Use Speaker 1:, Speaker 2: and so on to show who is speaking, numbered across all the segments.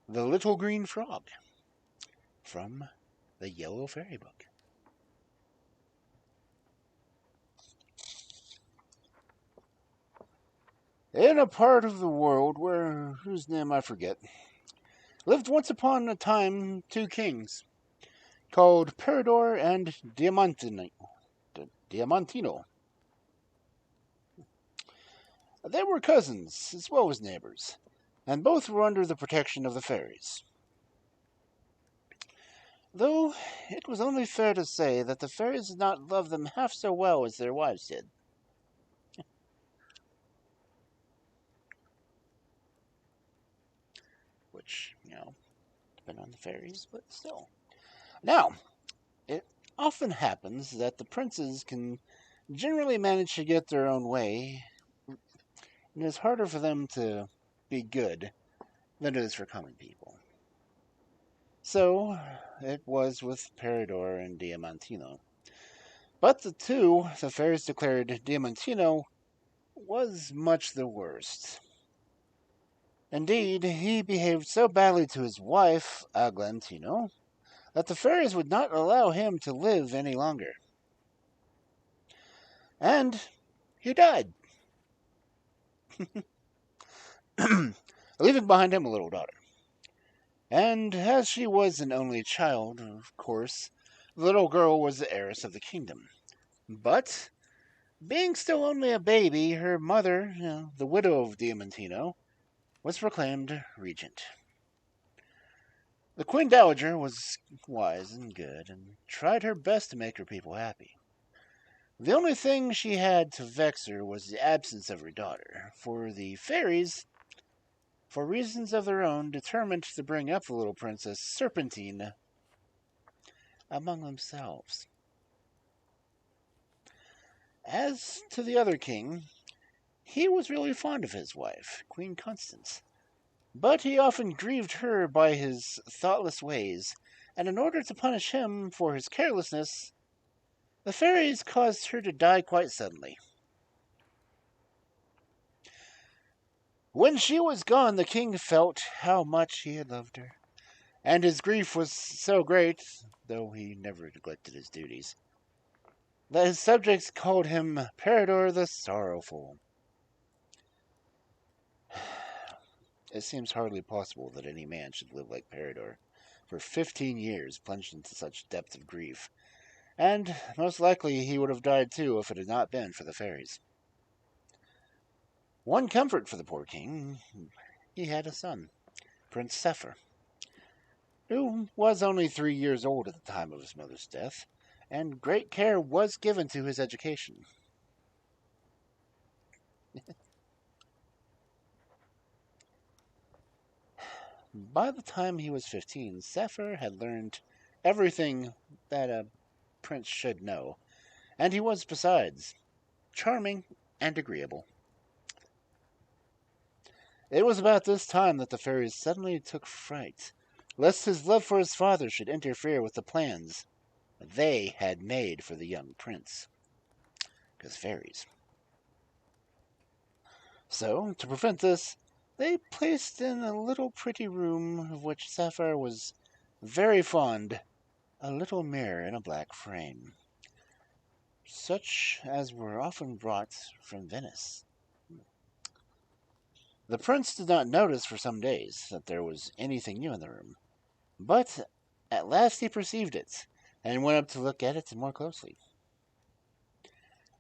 Speaker 1: The Little Green Frog from the Yellow Fairy Book. In a part of the world whose name I forget, lived once upon a time two kings called Peridor and Diamantino. They were cousins as well as neighbors, and both were under the protection of the fairies. Though it was only fair to say that the fairies did not love them half so well as their wives did. Which, depend on the fairies, but still. Now, it often happens that the princes can generally manage to get their own way, and it's harder for them to be good than it is for common people. So, it was with Peridor and Diamantino. But the fairies declared Diamantino was much the worst. Indeed, he behaved so badly to his wife, Aglantino, that the fairies would not allow him to live any longer. And he died, leaving behind him a little daughter. And as she was an only child, of course, the little girl was the heiress of the kingdom. But, being still only a baby, her mother, the widow of Diamantino, was proclaimed regent. The Queen Dowager was wise and good, and tried her best to make her people happy. The only thing she had to vex her was the absence of her daughter, for the fairies, for reasons of their own, determined to bring up the little princess Serpentine among themselves. As to the other king, he was really fond of his wife, Queen Constance, but he often grieved her by his thoughtless ways, and in order to punish him for his carelessness, the fairies caused her to die quite suddenly. When she was gone, the king felt how much he had loved her, and his grief was so great, though he never neglected his duties, that his subjects called him Peridor the Sorrowful. It seems hardly possible that any man should live like Peridor for 15 years, plunged into such depth of grief, and most likely he would have died too if it had not been for the fairies. One comfort for the poor king, he had a son, Prince Saphir, who was only 3 years old at the time of his mother's death, and great care was given to his education. By the time he was 15, Saphir had learned everything that a prince should know, and he was, besides, charming and agreeable. It was about this time that the fairies suddenly took fright, lest his love for his father should interfere with the plans they had made for the young prince. Because fairies. So, to prevent this, they placed in a little pretty room of which Saphir was very fond a little mirror in a black frame, such as were often brought from Venice. The prince did not notice for some days that there was anything new in the room, but at last he perceived it, and went up to look at it more closely.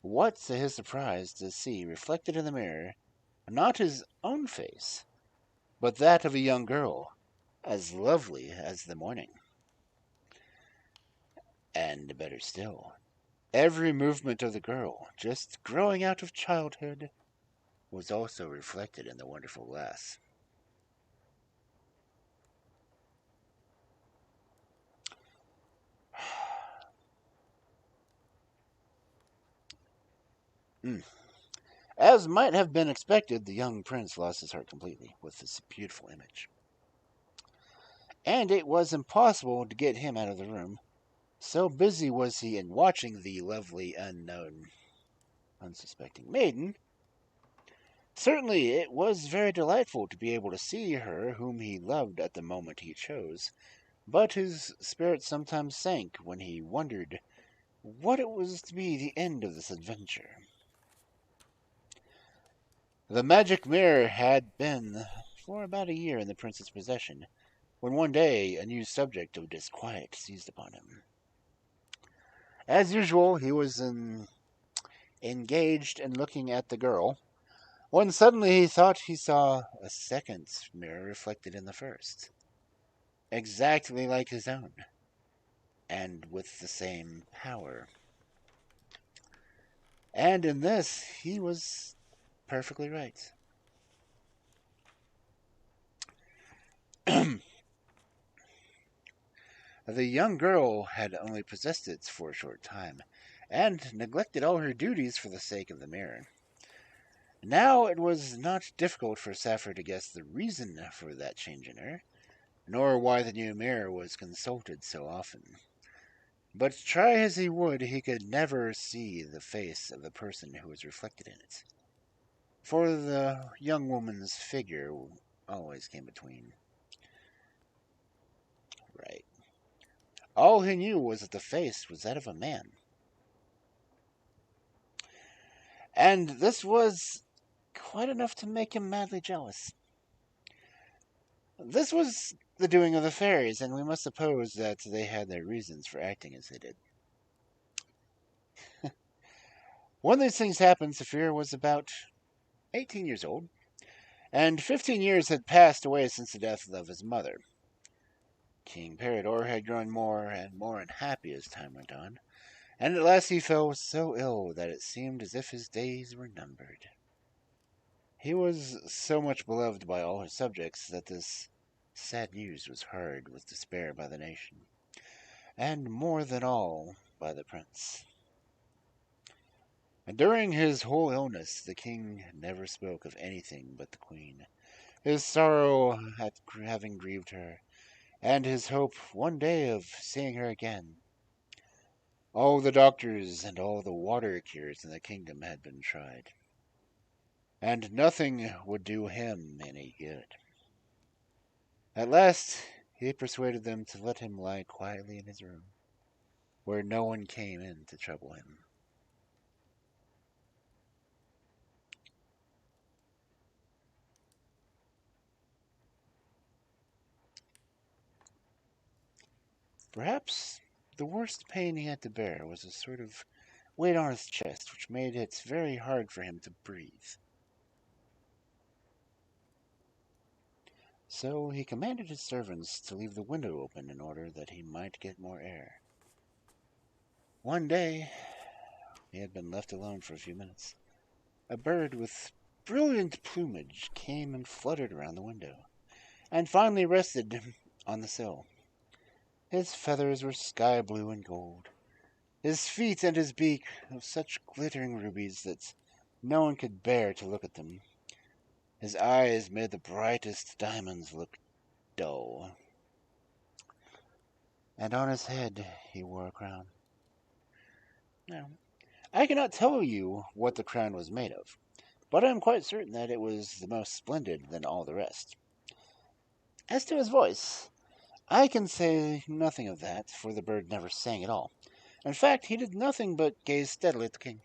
Speaker 1: What, to his surprise, to see reflected in the mirror, not his own face, but that of a young girl, as lovely as the morning. And better still, every movement of the girl, just growing out of childhood, was also reflected in the wonderful glass. As might have been expected, the young prince lost his heart completely with this beautiful image. And it was impossible to get him out of the room, so busy was he in watching the lovely, unknown, unsuspecting maiden Certainly, it was very delightful to be able to see her whom he loved at the moment he chose, but his spirit sometimes sank when he wondered what it was to be the end of this adventure. The magic mirror had been for about a year in the prince's possession, when one day a new subject of disquiet seized upon him. As usual, he was engaged in looking at the girl, when suddenly he thought he saw a second mirror reflected in the first, exactly like his own, and with the same power. And in this, he was perfectly right. The young girl had only possessed it for a short time, and neglected all her duties for the sake of the mirror. Now it was not difficult for Saphir to guess the reason for that change in her, nor why the new mirror was consulted so often. But try as he would, he could never see the face of the person who was reflected in it, for the young woman's figure always came between. Right. All he knew was that the face was that of a man. And this was quite enough to make him madly jealous. This was the doing of the fairies, and we must suppose that they had their reasons for acting as they did. When these things happened, Saphir was about 18 years old, and 15 years had passed away since the death of his mother. King Peridor had grown more and more unhappy as time went on, and at last he fell so ill that it seemed as if his days were numbered. He was so much beloved by all his subjects that this sad news was heard with despair by the nation, and more than all by the prince. And during his whole illness, the king never spoke of anything but the queen, his sorrow at having grieved her, and his hope one day of seeing her again. All the doctors and all the water cures in the kingdom had been tried, and nothing would do him any good. At last he persuaded them to let him lie quietly in his room, where no one came in to trouble him. Perhaps the worst pain he had to bear was a sort of weight on his chest, which made it very hard for him to breathe. So he commanded his servants to leave the window open in order that he might get more air. One day, he had been left alone for a few minutes. A bird with brilliant plumage came and fluttered around the window, and finally rested on the sill. His feathers were sky blue and gold, his feet and his beak of such glittering rubies that no one could bear to look at them. His eyes made the brightest diamonds look dull, and on his head he wore a crown. Now, I cannot tell you what the crown was made of, but I am quite certain that it was the most splendid than all the rest. As to his voice, I can say nothing of that, for the bird never sang at all. In fact, he did nothing but gaze steadily at the king,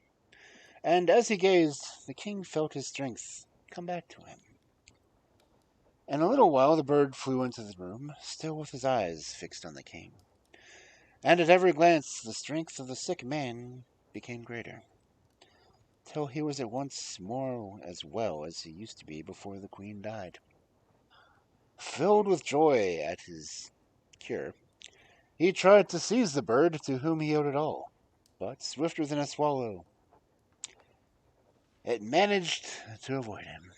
Speaker 1: and as he gazed, the king felt his strength come back to him. In a little while the bird flew into the room, still with his eyes fixed on the king, and at every glance the strength of the sick man became greater, till he was at once more as well as he used to be before the queen died. Filled with joy at his cure, he tried to seize the bird to whom he owed it all, but swifter than a swallow, it managed to avoid him.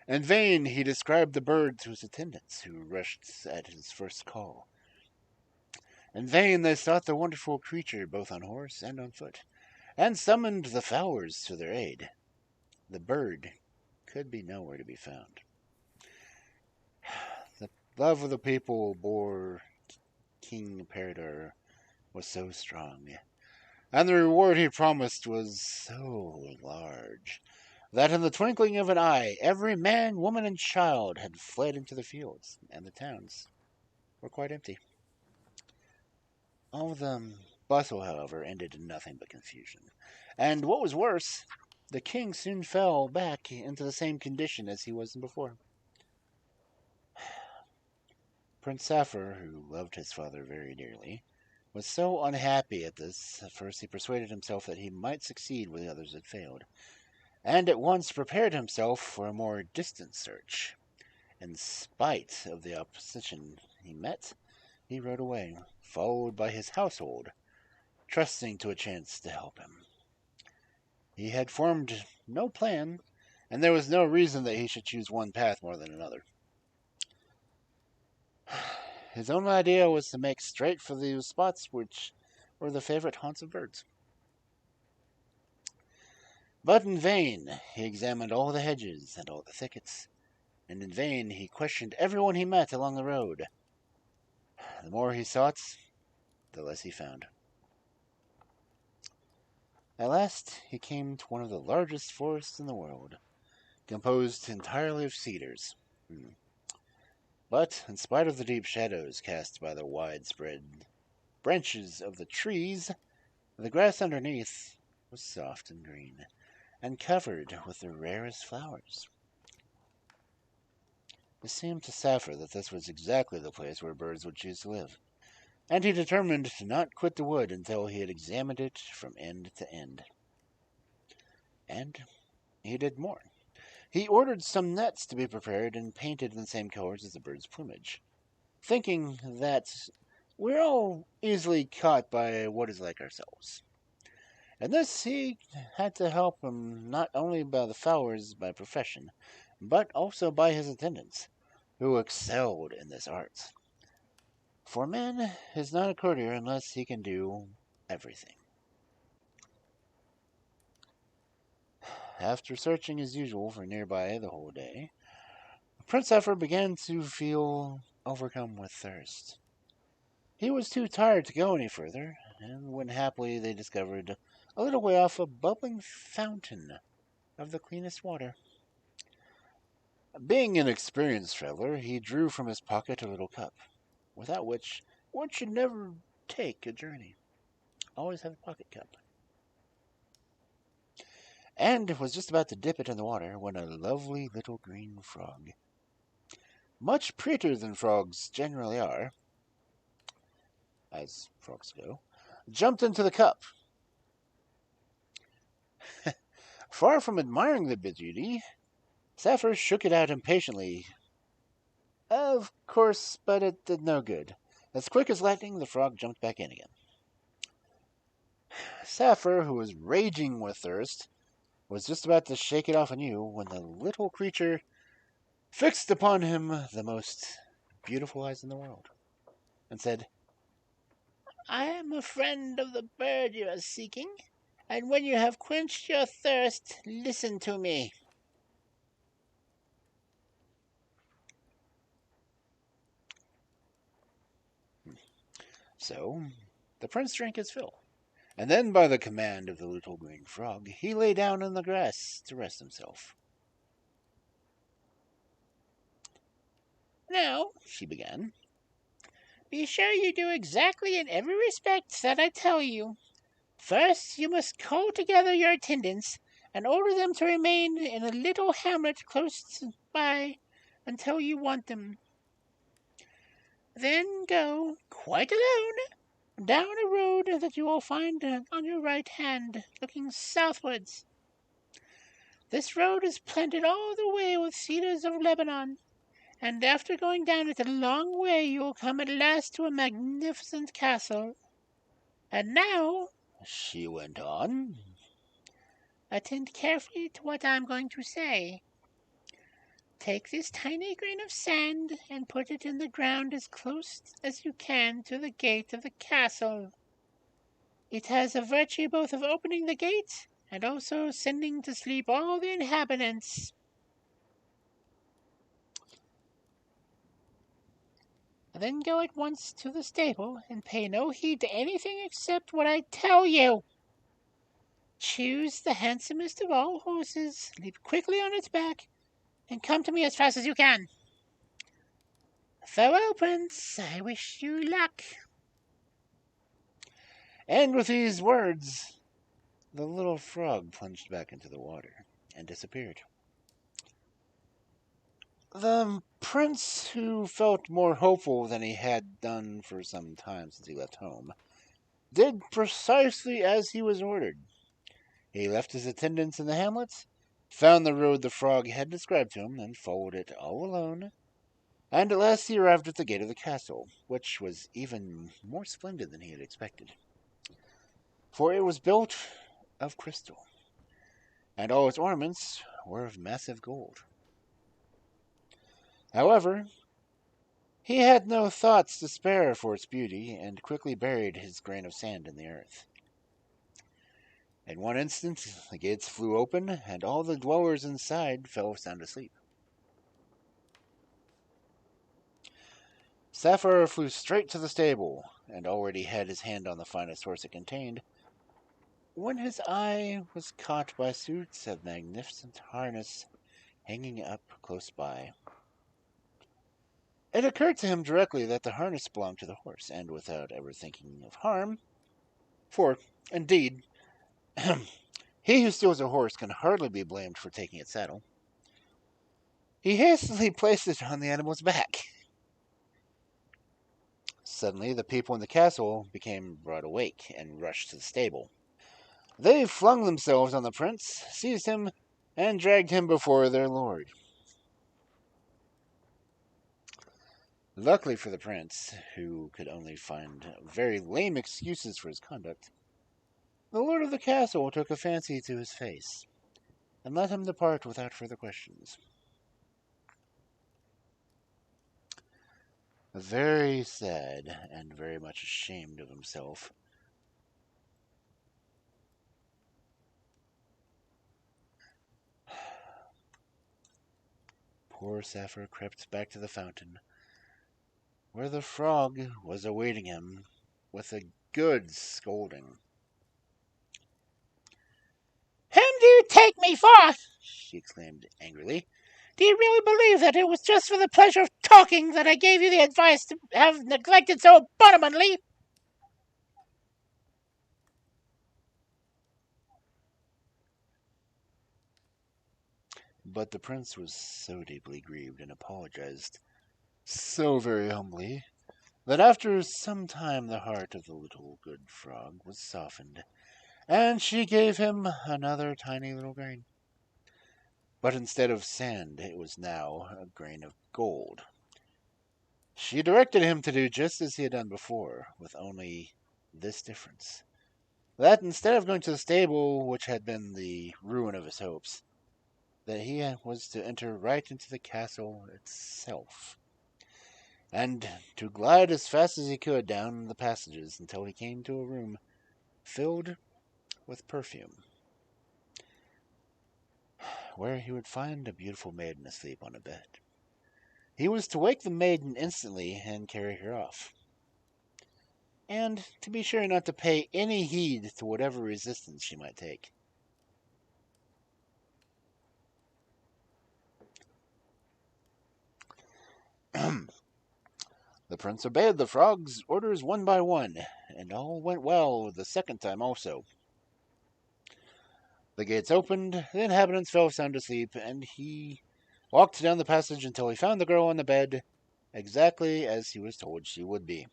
Speaker 1: In vain he described the bird to his attendants, who rushed at his first call. In vain they sought the wonderful creature both on horse and on foot, and summoned the fowlers to their aid. The bird could be nowhere to be found. The love of the people bore King Peridor was so strong and the reward he promised was so large that in the twinkling of an eye every man, woman, and child had fled into the fields, and the towns were quite empty. All the bustle, however, ended in nothing but confusion. And what was worse, the king soon fell back into the same condition as he was in before. Prince Saphir, who loved his father very dearly, was so unhappy at this, at first he persuaded himself that he might succeed where the others had failed, and at once prepared himself for a more distant search. In spite of the opposition he met, he rode away, followed by his household, trusting to a chance to help him. He had formed no plan, and there was no reason that he should choose one path more than another. His only idea was to make straight for the spots which were the favorite haunts of birds. But in vain he examined all the hedges and all the thickets, and in vain he questioned everyone he met along the road. The more he sought, the less he found. At last he came to one of the largest forests in the world, composed entirely of cedars. But in spite of the deep shadows cast by the widespread branches of the trees, the grass underneath was soft and green, and covered with the rarest flowers. It seemed to Saphir that this was exactly the place where birds would choose to live, and he determined to not quit the wood until he had examined it from end to end. And he did more. He ordered some nets to be prepared and painted in the same colors as the bird's plumage, thinking that we're all easily caught by what is like ourselves. And this he had to help him not only by the fowlers by profession, but also by his attendants, who excelled in this art. For man is not a courtier unless he can do everything. After searching as usual for nearby the whole day, Prince Saphir began to feel overcome with thirst. He was too tired to go any further, and when happily they discovered a little way off a bubbling fountain of the cleanest water. Being an experienced traveler, he drew from his pocket a little cup, without which one should never take a journey. Always have a pocket cup. And was just about to dip it in the water when a lovely little green frog, much prettier than frogs generally are, as frogs go, jumped into the cup. Far from admiring the beauty, Saphir shook it out impatiently. Of course, but it did no good. As quick as lightning, the frog jumped back in again. Saphir, who was raging with thirst, was just about to shake it off anew when the little creature fixed upon him the most beautiful eyes in the world, and said, "I am a friend of the bird you are seeking, and when you have quenched your thirst, listen to me." So the prince drank his fill, and then by the command of the little green frog, he lay down in the grass to rest himself. "Now," she began, "be sure you do exactly in every respect that I tell you. First, you must call together your attendants and order them to remain in a little hamlet close by until you want them. Then go, quite alone, down a road that you will find on your right hand, looking southwards. This road is planted all the way with cedars of Lebanon, and after going down it a long way you will come at last to a magnificent castle. And now," she went on, "attend carefully to what I am going to say. Take this tiny grain of sand and put it in the ground as close as you can to the gate of the castle. It has a virtue both of opening the gate and also sending to sleep all the inhabitants. Then go at once to the stable and pay no heed to anything except what I tell you." Choose the handsomest of all horses, leap quickly on its back, and come to me as fast as you can. Farewell, Prince. I wish you luck. And with these words, the little frog plunged back into the water and disappeared. The prince, who felt more hopeful than he had done for some time since he left home, did precisely as he was ordered. He left his attendants in the hamlet, found the road the frog had described to him, and followed it all alone. And at last he arrived at the gate of the castle, which was even more splendid than he had expected. For it was built of crystal, and all its ornaments were of massive gold. However, he had no thoughts to spare for its beauty, and quickly buried his grain of sand in the earth. In one instant, the gates flew open, and all the dwellers inside fell sound asleep. Saphir flew straight to the stable, and already had his hand on the finest horse it contained, when his eye was caught by suits of magnificent harness hanging up close by. It occurred to him directly that the harness belonged to the horse, and without ever thinking of harm, for, indeed, he who steals a horse can hardly be blamed for taking its saddle, he hastily placed it on the animal's back. Suddenly, the people in the castle became broad awake and rushed to the stable. They flung themselves on the prince, seized him, and dragged him before their lord. Luckily for the prince, who could only find very lame excuses for his conduct, the lord of the castle took a fancy to his face, and let him depart without further questions. Very sad, and very much ashamed of himself, poor Saphir crept back to the fountain, where the frog was awaiting him with a good scolding. "Whom do you take me for?" she exclaimed angrily. "Do you really believe that it was just for the pleasure of talking that I gave you the advice to have neglected so abominably?" But the prince was so deeply grieved and apologized so very humbly that after some time the heart of the little good frog was softened, and she gave him another tiny little grain. But instead of sand, it was now a grain of gold. She directed him to do just as he had done before, with only this difference: that instead of going to the stable, which had been the ruin of his hopes, that he was to enter right into the castle itself, and to glide as fast as he could down the passages until he came to a room filled with perfume, where he would find a beautiful maiden asleep on a bed. He was to wake the maiden instantly and carry her off, and to be sure not to pay any heed to whatever resistance she might take. The prince obeyed the frog's orders one by one, and all went well the second time also. The gates opened, the inhabitants fell sound asleep, and he walked down the passage until he found the girl on the bed, exactly as he was told she would be.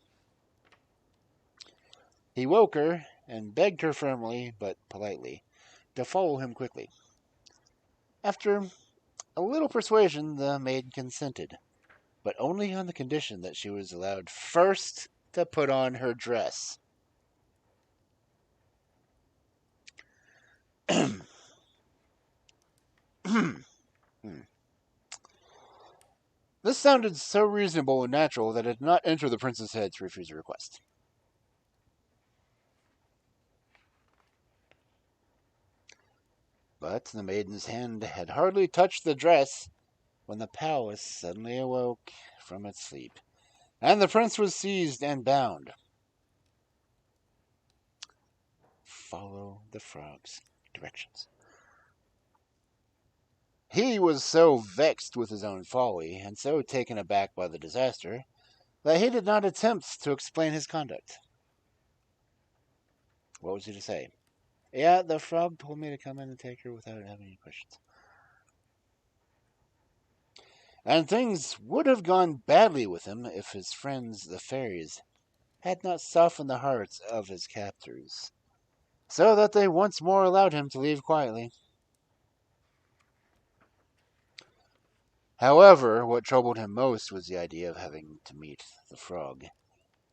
Speaker 1: He woke her, and begged her firmly, but politely, to follow him quickly. After a little persuasion, the maid consented, but only on the condition that she was allowed first to put on her dress. This sounded so reasonable and natural that it did not enter the prince's head to refuse the request. But the maiden's hand had hardly touched the dress when the palace suddenly awoke from its sleep, and the prince was seized and bound. Follow the frogs. directions. He was so vexed with his own folly, and so taken aback by the disaster, that he did not attempt to explain his conduct. What was he to say? Yeah, the frog told me to come in and take her without having any questions. And things would have gone badly with him if his friends, the fairies, had not softened the hearts of his captors, so that they once more allowed him to leave quietly. However, what troubled him most was the idea of having to meet the frog,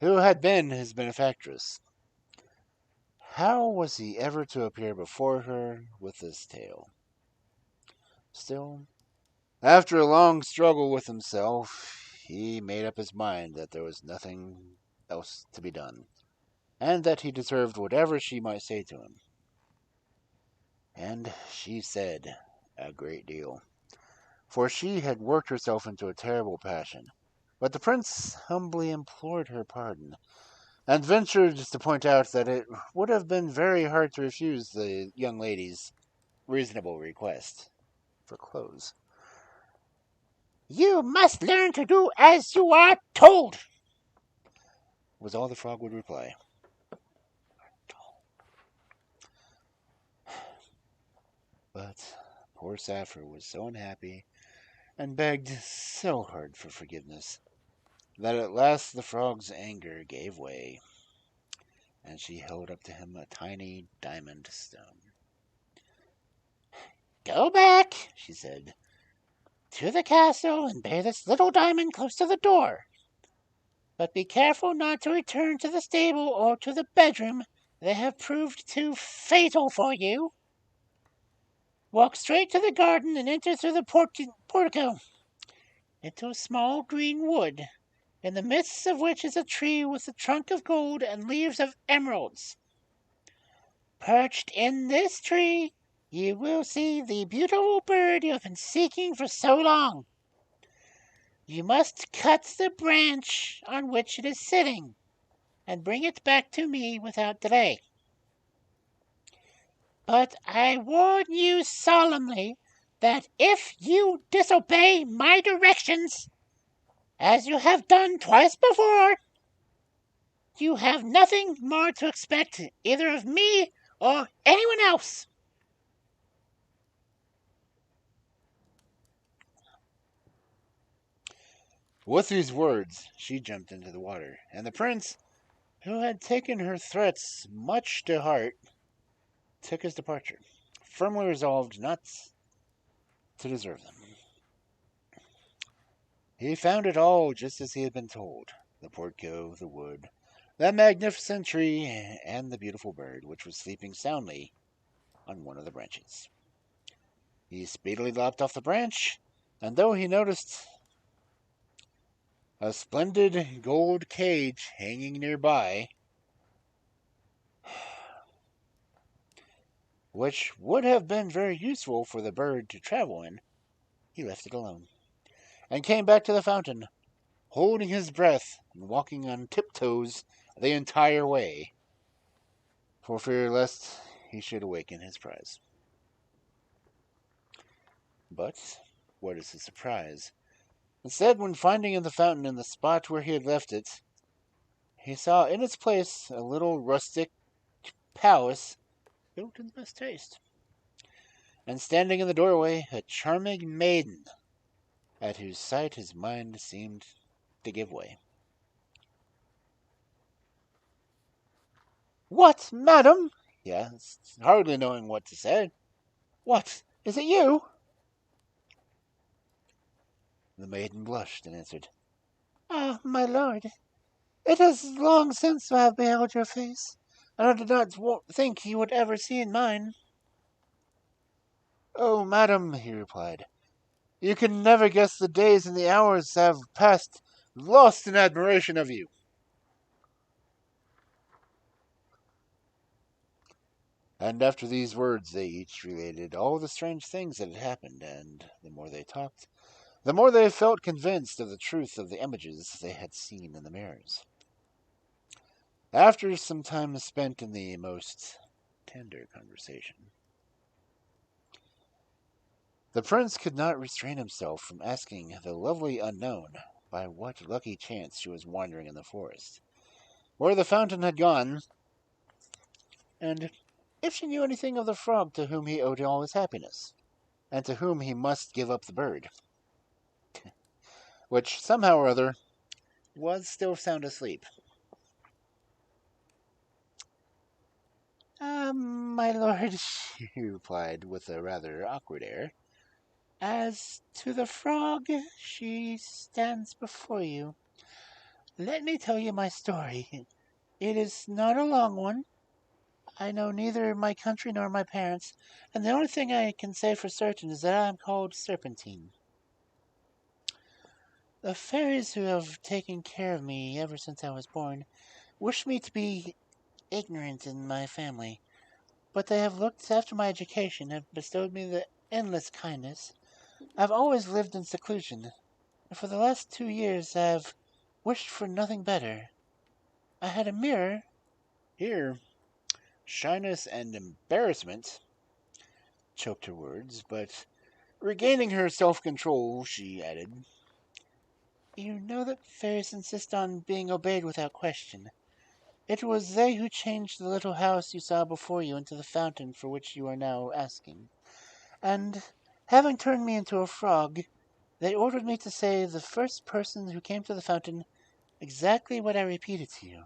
Speaker 1: who had been his benefactress. How was he ever to appear before her with this tale? Still, after a long struggle with himself, he made up his mind that there was nothing else to be done, and that he deserved whatever she might say to him. And she said a great deal, for she had worked herself into a terrible passion. But the prince humbly implored her pardon, and ventured to point out that it would have been very hard to refuse the young lady's reasonable request for clothes. "You must learn to do as you are told," was all the frog would reply. But poor Saphir was so unhappy and begged so hard for forgiveness that at last the frog's anger gave way, and she held up to him a tiny diamond stone. "Go back," she said, "to the castle and bury this little diamond close to the door. But be careful not to return to the stable or to the bedroom. They have proved too fatal for you. Walk straight to the garden and enter through the portico into a small green wood, in the midst of which is a tree with a trunk of gold and leaves of emeralds. Perched in this tree, you will see the beautiful bird you have been seeking for so long. You must cut the branch on which it is sitting, and bring it back to me without delay. But I warn you solemnly that if you disobey my directions, as you have done twice before, you have nothing more to expect either of me or anyone else." With these words, she jumped into the water, and the prince, who had taken her threats much to heart, took his departure, firmly resolved not to deserve them. He found it all just as he had been told: the portico, the wood, that magnificent tree, and the beautiful bird, which was sleeping soundly on one of the branches. He speedily lopped off the branch, and though he noticed a splendid gold cage hanging nearby, which would have been very useful for the bird to travel in, he left it alone, and came back to the fountain, holding his breath and walking on tiptoes the entire way, for fear lest he should awaken his prize. But what is his surprise? Instead, when finding in the fountain in the spot where he had left it, he saw in its place a little rustic palace built in the best taste, and standing in the doorway a charming maiden, at whose sight his mind seemed to give way. "What, madam?" he asked, hardly knowing what to say. "What, is it you?" The maiden blushed and answered, "Ah, my lord, it is long since I have beheld your face, and I did not think you would ever see in mine." "Oh, madam," he replied, "you can never guess the days and the hours I have passed lost in admiration of you." And after these words they each related all the strange things that had happened, and the more they talked, the more they felt convinced of the truth of the images they had seen in the mirrors. After some time spent in the most tender conversation, The prince could not restrain himself from asking the lovely unknown by what lucky chance she was wandering in the forest, where the fountain had gone, and if she knew anything of the frog to whom he owed all his happiness, and to whom he must give up the bird, which somehow or other was still sound asleep. My lord, she replied with a rather awkward air. As to the frog, she stands before you. Let me tell you my story. It is not a long one. I know neither my country nor my parents, and the only thing I can say for certain is that I am called Serpentine. The fairies who have taken care of me ever since I was born wish me to be ignorant in my family, but they have looked after my education, have bestowed me the endless kindness. I've always lived in seclusion, and for the last 2 years I have wished for nothing better. I had a mirror. Here, shyness and embarrassment choked her words, but regaining her self-control, she added, You know that fairies insist on being obeyed without question. It was they who changed the little house you saw before you into the fountain for which you are now asking. And, having turned me into a frog, they ordered me to say to the first person who came to the fountain exactly what I repeated to you.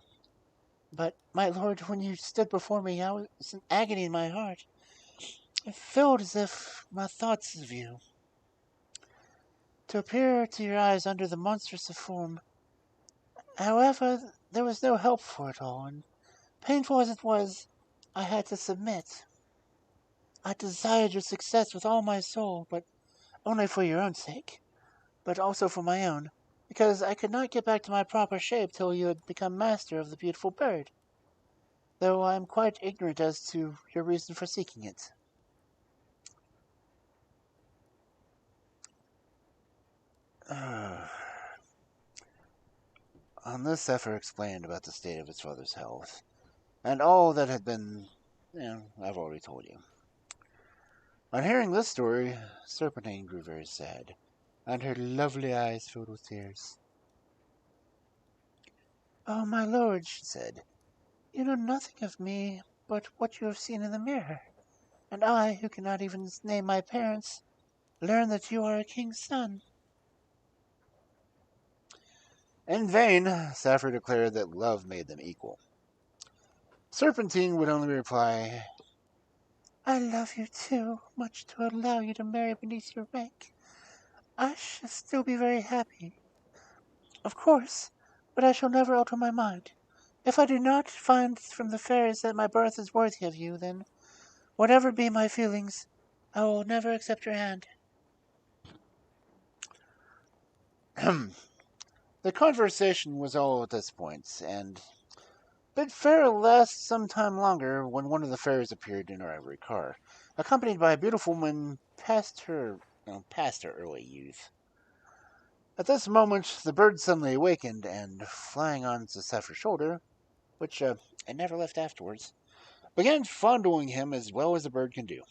Speaker 1: But, my lord, when you stood before me, I was in agony in my heart. It felt as if my thoughts of you, to appear to your eyes under the monstrous form. However, there was no help for it all, and painful as it was, I had to submit. I desired your success with all my soul, but only for your own sake, but also for my own, because I could not get back to my proper shape till you had become master of the beautiful bird, though I am quite ignorant as to your reason for seeking it. On this, Saphir explained about the state of his father's health, and all that had been, I've already told you. On hearing this story, Serpentine grew very sad, and her lovely eyes filled with tears. Oh, my lord, she said, you know nothing of me but what you have seen in the mirror, and I, who cannot even name my parents, learn that you are a king's son. In vain, Saphir declared that love made them equal. Serpentine would only reply, I love you too much to allow you to marry beneath your rank. I shall still be very happy, of course, but I shall never alter my mind. If I do not find from the fairies that my birth is worthy of you, then, whatever be my feelings, I will never accept your hand. The conversation was all at this point, and bid fair last some time longer when one of the fairies appeared in her ivory car, accompanied by a beautiful woman past her early youth. At this moment, the bird suddenly awakened, and flying onto Saphir's shoulder, which it never left afterwards, began fondling him as well as a bird can do.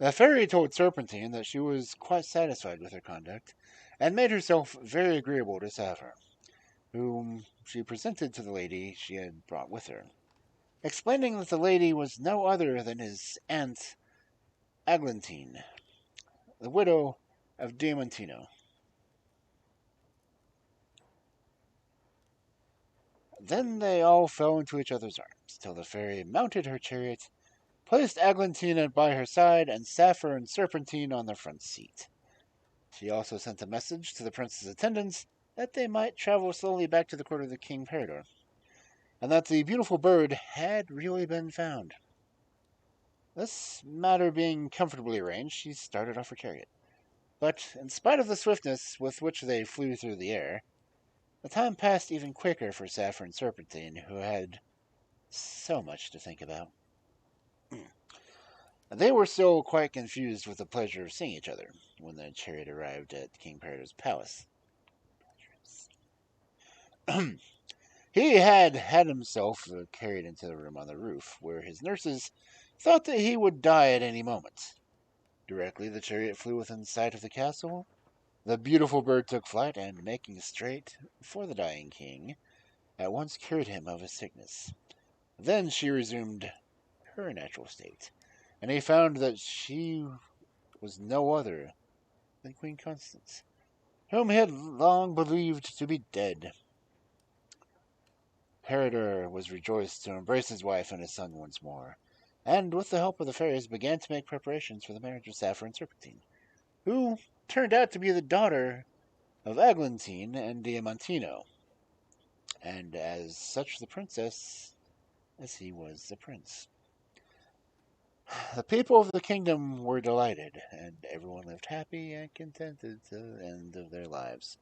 Speaker 1: The fairy told Serpentine that she was quite satisfied with her conduct, and made herself very agreeable to Saphir, whom she presented to the lady she had brought with her, explaining that the lady was no other than his aunt Eglantine, the widow of Diamantino. Then they all fell into each other's arms, till the fairy mounted her chariot, placed Eglantine by her side, and Saphir and Serpentine on the front seat. She also sent a message to the prince's attendants that they might travel slowly back to the court of the King Peridor, and that the beautiful bird had really been found. This matter being comfortably arranged, she started off her chariot. But in spite of the swiftness with which they flew through the air, the time passed even quicker for Saphir and Serpentine, who had so much to think about. They were still quite confused with the pleasure of seeing each other when the chariot arrived at King Peridor's palace. He had himself carried into the room on the roof, where his nurses thought that he would die at any moment. Directly the chariot flew within sight of the castle, the beautiful bird took flight and, making straight for the dying king, at once cured him of his sickness. Then she resumed her natural state, and he found that she was no other than Queen Constance, whom he had long believed to be dead. Peridor was rejoiced to embrace his wife and his son once more, and with the help of the fairies began to make preparations for the marriage of Saphir and Serpentine, who turned out to be the daughter of Eglantine and Diamantino, and as such the princess as he was the prince. The people of the kingdom were delighted, and everyone lived happy and contented to the end of their lives.